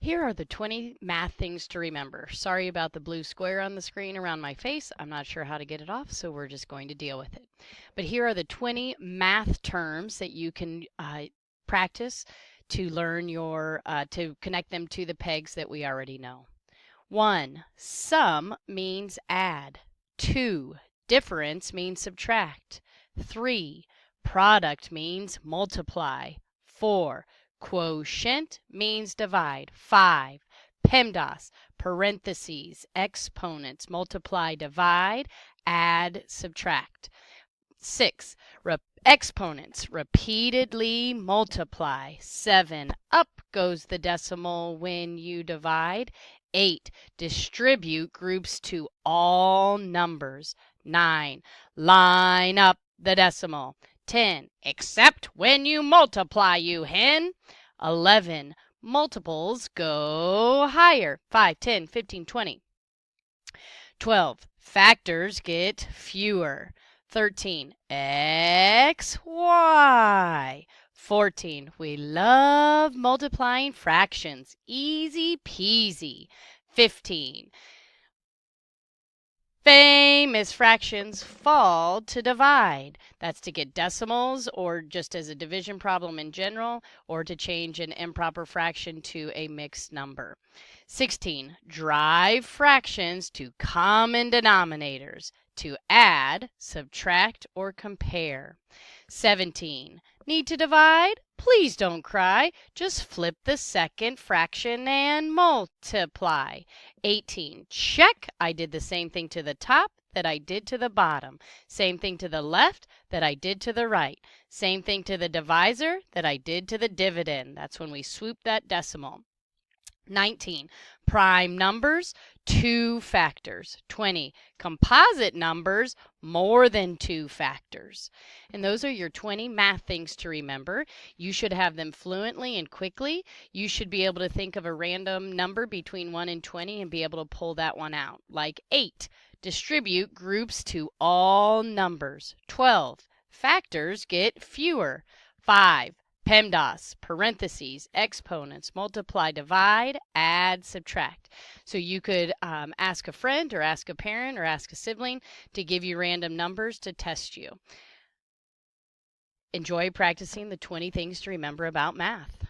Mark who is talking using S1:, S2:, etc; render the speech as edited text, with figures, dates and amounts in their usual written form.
S1: Here are the 20 math things to remember. Sorry about the blue square on the screen around my face. I'm not sure how to get it off, so we're just going to deal with it. But here are the 20 math terms that you can practice to learn to connect them to the pegs that we already know. 1. Sum means add. 2. Difference means subtract. 3. Product means multiply. 4. Quotient means divide. 5. PEMDAS, parentheses, exponents, multiply, divide, add, subtract. 6. Exponents, repeatedly multiply. 7. Up goes the decimal when you divide. 8. Distribute groups to all numbers. 9. Line up the decimal. 10. Except when you multiply, you hen. 11. Multiples go higher. 5, 10, 15, 20. 12. Factors get fewer. 13. X, Y. 14. We love multiplying fractions. Easy peasy. 15. Famous fractions fall to divide. That's to get decimals or just as a division problem in general, or to change an improper fraction to a mixed number. 16. Drive fractions to common denominators to add, subtract, or compare. 17. Need to divide? Please don't cry. Just flip the second fraction and multiply. 18. Check. I did the same thing to the top that I did to the bottom. Same thing to the left that I did to the right. Same thing to the divisor that I did to the dividend. That's when we swoop that decimal. 19. Prime numbers, 2 factors. 20. Composite numbers, more than 2 factors. And those are your 20 math things to remember. You should have them fluently and quickly. You should be able to think of a random number between 1 and 20 and be able to pull that one out. Like 8. Distribute groups to all numbers. 12. Factors get fewer. 5. PEMDAS, parentheses, exponents, multiply, divide, add, subtract. So you could ask a friend or ask a parent or ask a sibling to give you random numbers to test you. Enjoy practicing the 20 things to remember about math.